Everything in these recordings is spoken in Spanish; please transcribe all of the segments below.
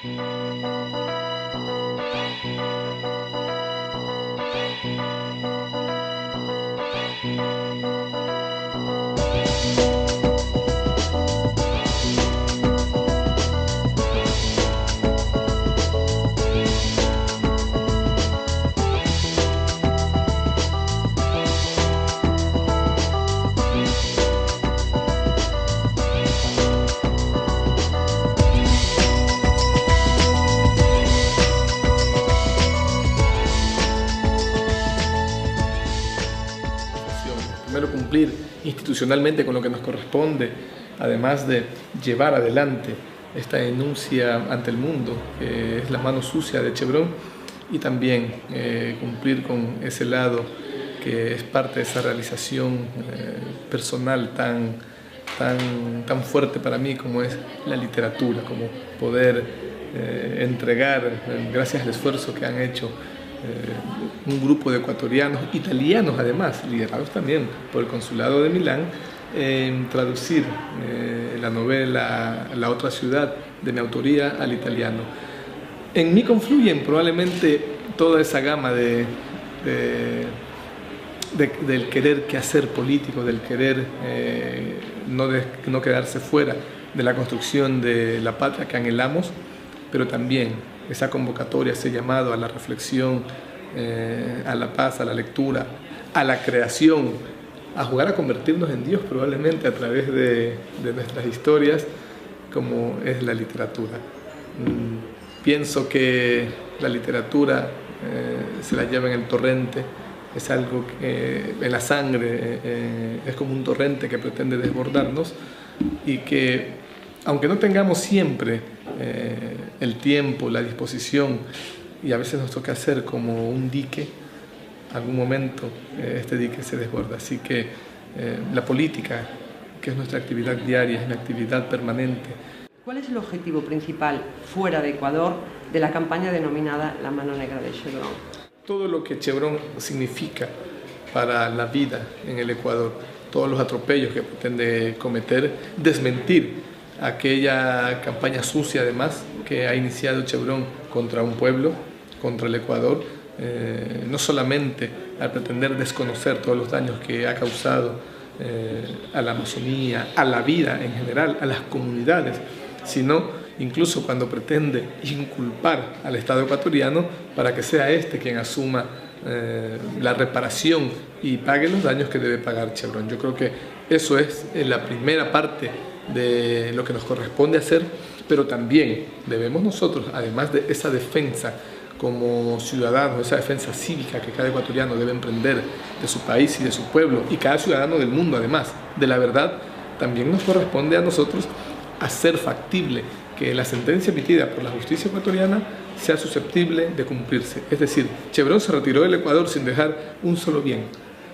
Primero, cumplir institucionalmente con lo que nos corresponde, además de llevar adelante esta denuncia ante el mundo, que es la mano sucia de Chevron, y también cumplir con ese lado que es parte de esa realización personal tan fuerte para mí como es la literatura, como poder entregar, gracias al esfuerzo que han hecho un grupo de ecuatorianos, italianos además, liderados también por el Consulado de Milán, traducir la novela La otra ciudad, de mi autoría, al italiano. En mí confluyen probablemente toda esa gama del querer quehacer político, del querer no quedarse fuera de la construcción de la patria que anhelamos, pero también esa convocatoria, ese llamado a la reflexión, a la paz, a la lectura, a la creación, a jugar a convertirnos en Dios probablemente a través de nuestras historias, como es la literatura. Pienso que la literatura se la lleva en el torrente, es algo que en la sangre, es como un torrente que pretende desbordarnos y que, aunque no tengamos siempre el tiempo, la disposición, y a veces nos toca hacer como un dique, en algún momento este dique se desborda. Así que la política, que es nuestra actividad diaria, es una actividad permanente. ¿Cuál es el objetivo principal fuera de Ecuador de la campaña denominada La Mano Negra de Chevron? Todo lo que Chevron significa para la vida en el Ecuador, todos los atropellos que pretende cometer, desmentir aquella campaña sucia además que ha iniciado Chevron contra un pueblo, contra el Ecuador, no solamente al pretender desconocer todos los daños que ha causado a la Amazonía, a la vida en general, a las comunidades, sino incluso cuando pretende inculpar al Estado ecuatoriano para que sea este quien asuma la reparación y pague los daños que debe pagar Chevron. Yo creo que eso es la primera parte de lo que nos corresponde hacer, pero también debemos nosotros, además de esa defensa como ciudadanos, esa defensa cívica que cada ecuatoriano debe emprender de su país y de su pueblo, y cada ciudadano del mundo además, de la verdad, también nos corresponde a nosotros hacer factible que la sentencia emitida por la justicia ecuatoriana sea susceptible de cumplirse. Es decir, Chevron se retiró del Ecuador sin dejar un solo bien.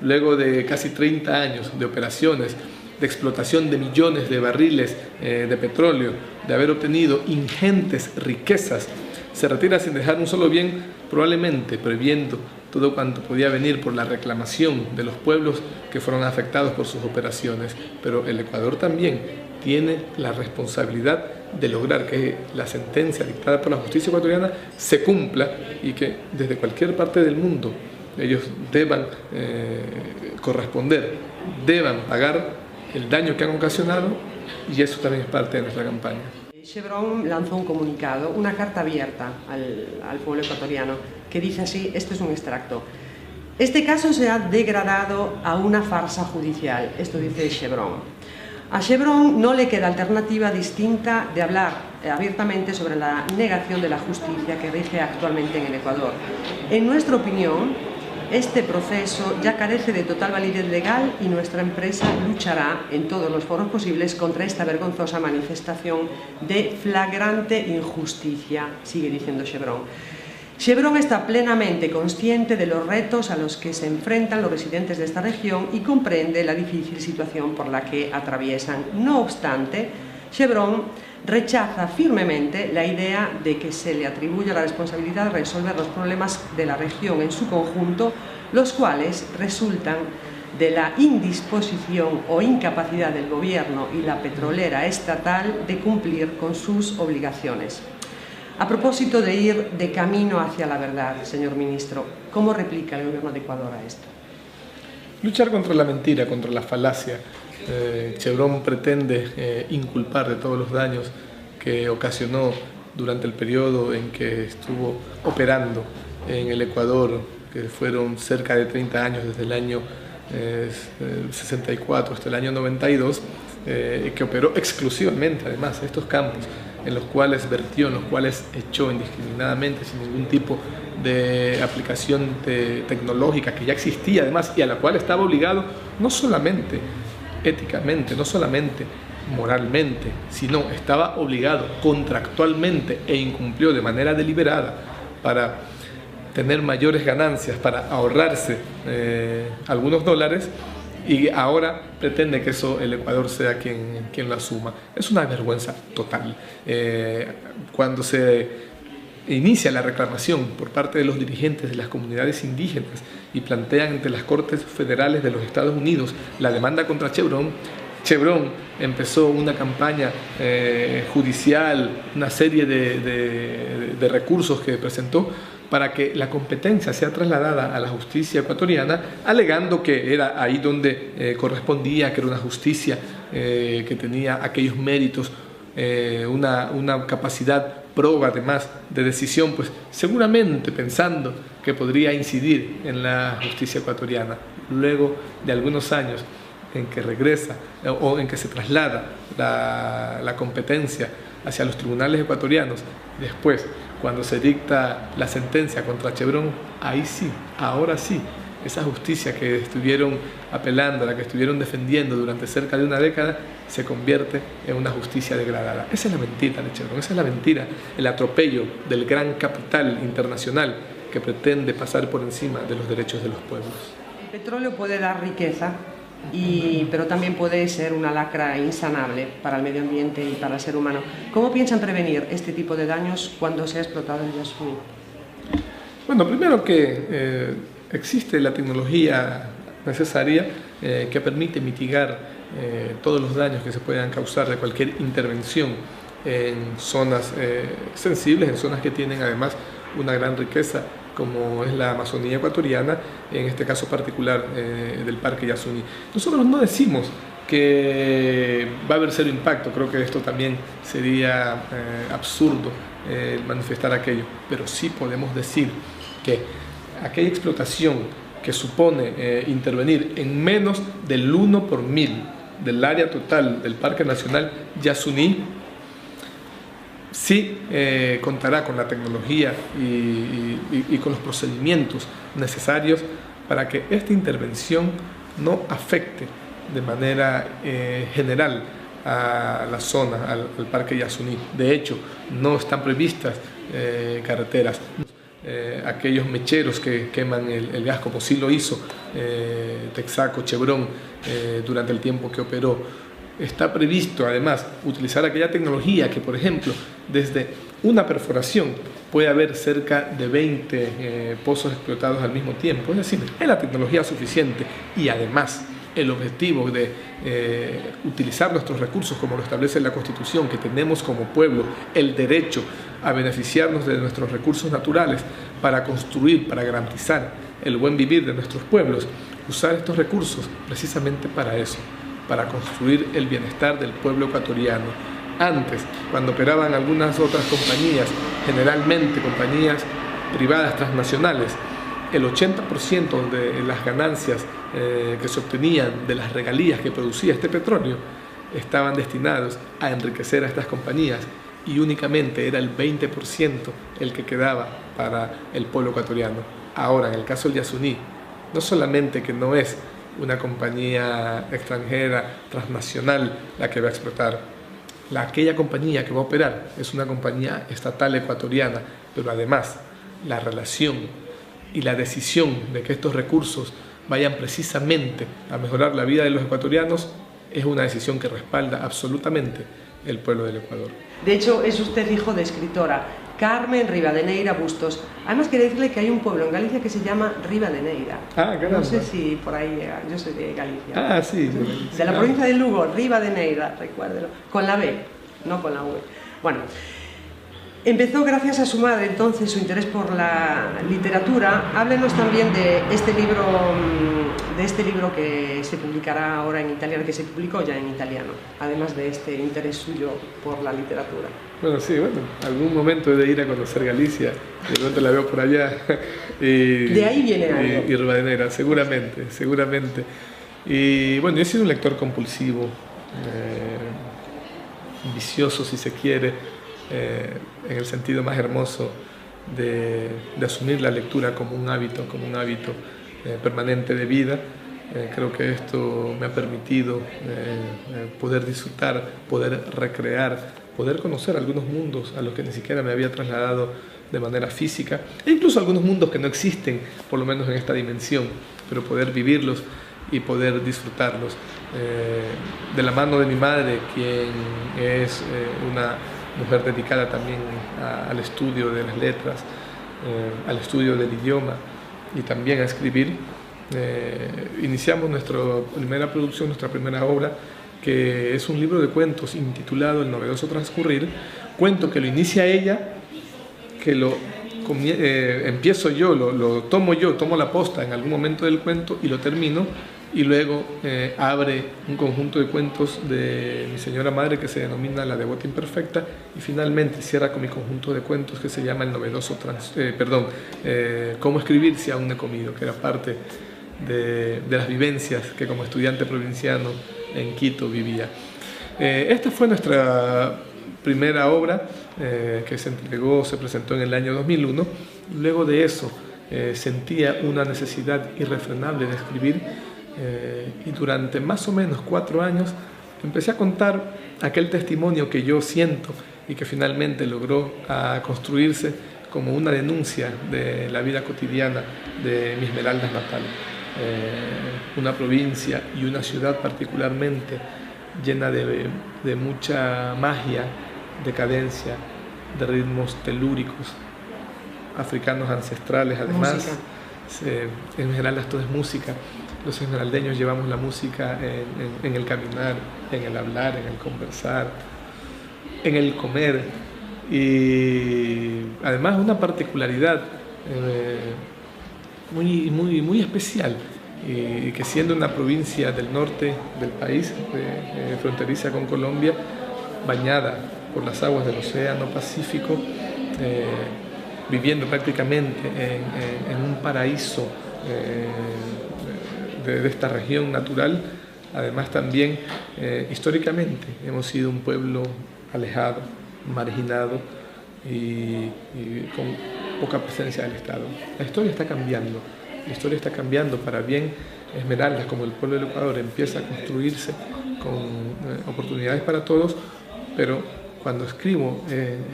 Luego de casi 30 años de operaciones, de explotación de millones de barriles de petróleo, de haber obtenido ingentes riquezas, se retira sin dejar un solo bien, probablemente previendo todo cuanto podía venir por la reclamación de los pueblos que fueron afectados por sus operaciones. Pero el Ecuador también tiene la responsabilidad de lograr que la sentencia dictada por la justicia ecuatoriana se cumpla y que desde cualquier parte del mundo ellos deban corresponder, deban pagar el daño que han ocasionado, y eso también es parte de nuestra campaña. Chevron lanzó un comunicado, una carta abierta al pueblo ecuatoriano, que dice así, esto es un extracto: este caso se ha degradado a una farsa judicial, esto dice Chevron. A Chevron no le queda alternativa distinta de hablar abiertamente sobre la negación de la justicia que rige actualmente en el Ecuador. En nuestra opinión, este proceso ya carece de total validez legal y nuestra empresa luchará en todos los foros posibles contra esta vergonzosa manifestación de flagrante injusticia, sigue diciendo Chevron. Chevron está plenamente consciente de los retos a los que se enfrentan los residentes de esta región y comprende la difícil situación por la que atraviesan. No obstante, Chevron rechaza firmemente la idea de que se le atribuya la responsabilidad de resolver los problemas de la región en su conjunto, los cuales resultan de la indisposición o incapacidad del gobierno y la petrolera estatal de cumplir con sus obligaciones. A propósito de ir de camino hacia la verdad, señor ministro, ¿cómo replica el gobierno de Ecuador a esto? Luchar contra la mentira, contra la falacia. Chevron pretende inculpar de todos los daños que ocasionó durante el periodo en que estuvo operando en el Ecuador, que fueron cerca de 30 años, desde el año 64 hasta el año 92, que operó exclusivamente, además, estos campos en los cuales vertió, en los cuales echó indiscriminadamente, sin ningún tipo de aplicación tecnológica que ya existía además y a la cual estaba obligado no solamente éticamente, no solamente moralmente, sino estaba obligado contractualmente e incumplió de manera deliberada para tener mayores ganancias, para ahorrarse algunos dólares, y ahora pretende que eso el Ecuador sea quien lo asuma. Es una vergüenza total. Cuando se inicia la reclamación por parte de los dirigentes de las comunidades indígenas y plantean ante las Cortes Federales de los Estados Unidos la demanda contra Chevron, Chevron empezó una campaña judicial, una serie de recursos que presentó para que la competencia sea trasladada a la justicia ecuatoriana, alegando que era ahí donde correspondía, que era una justicia que tenía aquellos méritos, una capacidad proba además de decisión, pues seguramente pensando que podría incidir en la justicia ecuatoriana. Luego de algunos años en que regresa o en que se traslada la competencia hacia los tribunales ecuatorianos, después cuando se dicta la sentencia contra Chevron, ahí sí, ahora sí, esa justicia que estuvieron apelando, la que estuvieron defendiendo durante cerca de una década, se convierte en una justicia degradada. Esa es la mentira de Chevron, esa es la mentira, el atropello del gran capital internacional que pretende pasar por encima de los derechos de los pueblos. El petróleo puede dar riqueza, pero también puede ser una lacra insanable para el medio ambiente y para el ser humano. ¿Cómo piensan prevenir este tipo de daños cuando se ha explotado el Yasuní? Bueno, primero que existe la tecnología necesaria que permite mitigar todos los daños que se puedan causar de cualquier intervención en zonas sensibles, en zonas que tienen además una gran riqueza, como es la Amazonía ecuatoriana, en este caso particular del Parque Yasuní. Nosotros no decimos que va a haber cero impacto, creo que esto también sería absurdo manifestar aquello, pero sí podemos decir que aquella explotación que supone intervenir en menos del 1 por 1000 del área total del Parque Nacional Yasuní, sí contará con la tecnología y con los procedimientos necesarios para que esta intervención no afecte de manera general a la zona, al Parque Yasuní. De hecho, no están previstas carreteras. Aquellos mecheros que queman el gas, como sí lo hizo Texaco, Chevron, durante el tiempo que operó. Está previsto además utilizar aquella tecnología que, por ejemplo, desde una perforación puede haber cerca de 20 pozos explotados al mismo tiempo. Es decir, es la tecnología suficiente y además el objetivo de utilizar nuestros recursos como lo establece la Constitución, que tenemos como pueblo el derecho a beneficiarnos de nuestros recursos naturales para construir, para garantizar el buen vivir de nuestros pueblos, usar estos recursos precisamente para eso, para construir el bienestar del pueblo ecuatoriano. Antes, cuando operaban algunas otras compañías, generalmente compañías privadas transnacionales, el 80% de las ganancias que se obtenían de las regalías que producía este petróleo estaban destinados a enriquecer a estas compañías y únicamente era el 20% el que quedaba para el pueblo ecuatoriano. Ahora, en el caso del Yasuní, no solamente que no es una compañía extranjera, transnacional, la que va a explotar. Aquella compañía que va a operar es una compañía estatal ecuatoriana, pero además la relación y la decisión de que estos recursos vayan precisamente a mejorar la vida de los ecuatorianos es una decisión que respalda absolutamente el pueblo del Ecuador. De hecho, es usted hijo de escritora, Carmen Rivadeneira Bustos. Además, quería decirle que hay un pueblo en Galicia que se llama Rivadeneira. Ah, caramba. No sé si por ahí, yo soy de Galicia. Ah, sí. De la provincia de Lugo, Rivadeneira, recuérdelo. Con la B, no con la V. Bueno, Empezó gracias a su madre, entonces, su interés por la literatura. Háblenos también de este libro que se publicará ahora en italiano, que se publicó ya en italiano, además de este interés suyo por la literatura. Bueno, sí, algún momento he de ir a conocer Galicia, de pronto la veo por allá. De ahí viene algo. Y Rivadeneyra, seguramente. Y bueno, yo he sido un lector compulsivo, vicioso si se quiere, en el sentido más hermoso de asumir la lectura como un hábito permanente de vida. Creo que esto me ha permitido poder disfrutar, poder recrear, poder conocer algunos mundos a los que ni siquiera me había trasladado de manera física, e incluso algunos mundos que no existen, por lo menos en esta dimensión, pero poder vivirlos y poder disfrutarlos. De la mano de mi madre, quien es una mujer dedicada también al estudio de las letras, al estudio del idioma y también a escribir, iniciamos nuestra primera producción, nuestra primera obra, que es un libro de cuentos intitulado El novedoso transcurrir, cuento que lo inicia ella, que empiezo yo, lo tomo yo, tomo la posta en algún momento del cuento y lo termino, y luego abre un conjunto de cuentos de mi señora madre que se denomina La Devota Imperfecta, y finalmente cierra con mi conjunto de cuentos que se llama El novedoso Cómo escribir si aún no he comido, que era parte de las vivencias que como estudiante provinciano en Quito vivía. Esta fue nuestra primera obra que se presentó en el año 2001. Luego de eso sentía una necesidad irrefrenable de escribir, y durante más o menos 4 años empecé a contar aquel testimonio que yo siento y que finalmente logró construirse como una denuncia de la vida cotidiana de mi Esmeraldas natal. Una provincia y una ciudad particularmente llena de mucha magia, decadencia, de ritmos telúricos, africanos ancestrales además. En Esmeraldas todo es música. Los esmeraldeños llevamos la música en el caminar, en el hablar, en el conversar, en el comer, y además una particularidad muy especial, que siendo una provincia del norte del país, fronteriza con Colombia, bañada por las aguas del Océano Pacífico, viviendo prácticamente en un paraíso de esta región natural. Además también históricamente hemos sido un pueblo alejado, marginado y con poca presencia del Estado. La historia está cambiando para bien. Esmeraldas, como el pueblo del Ecuador, empieza a construirse con oportunidades para todos, pero cuando escribo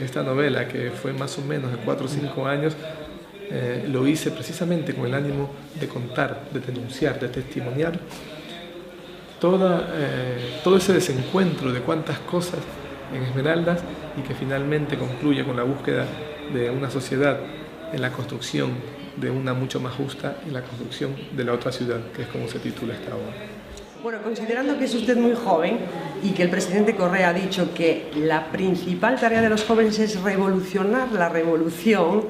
esta novela, que fue más o menos de 4 o 5 años, lo hice precisamente con el ánimo de contar, de denunciar, de testimoniar todo ese desencuentro de cuantas cosas en Esmeraldas, y que finalmente concluye con la búsqueda de una sociedad en la construcción de una mucho más justa, y la construcción de la otra ciudad, que es como se titula esta obra. Bueno, considerando que es usted muy joven y que el presidente Correa ha dicho que la principal tarea de los jóvenes es revolucionar la revolución,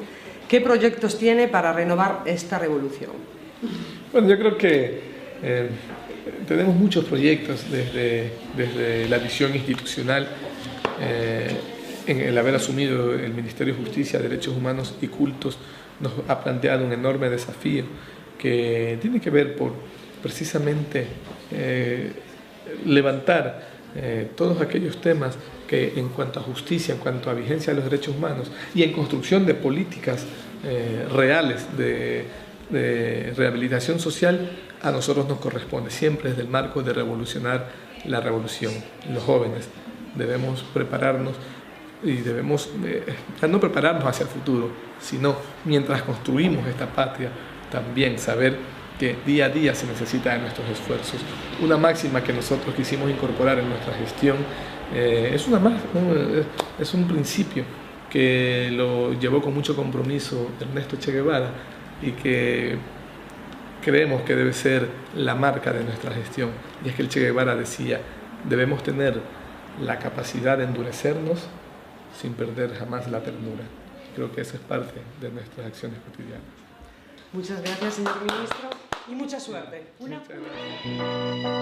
¿qué proyectos tiene para renovar esta revolución? Bueno, yo creo que tenemos muchos proyectos desde la visión institucional, en el haber asumido el Ministerio de Justicia, Derechos Humanos y Cultos nos ha planteado un enorme desafío que tiene que ver por precisamente levantar todos aquellos temas que en cuanto a justicia, en cuanto a vigencia de los derechos humanos y en construcción de políticas reales de rehabilitación social, a nosotros nos corresponde siempre desde el marco de revolucionar la revolución. Los jóvenes debemos prepararnos y debemos no prepararnos hacia el futuro, sino mientras construimos esta patria, también saber que día a día se necesita de nuestros esfuerzos. Una máxima que nosotros quisimos incorporar en nuestra gestión es un principio que lo llevó con mucho compromiso Ernesto Che Guevara y que creemos que debe ser la marca de nuestra gestión. Y es que el Che Guevara decía: debemos tener la capacidad de endurecernos sin perder jamás la ternura. Creo que eso es parte de nuestras acciones cotidianas. Muchas gracias, señor ministro, y mucha suerte. Muchas gracias.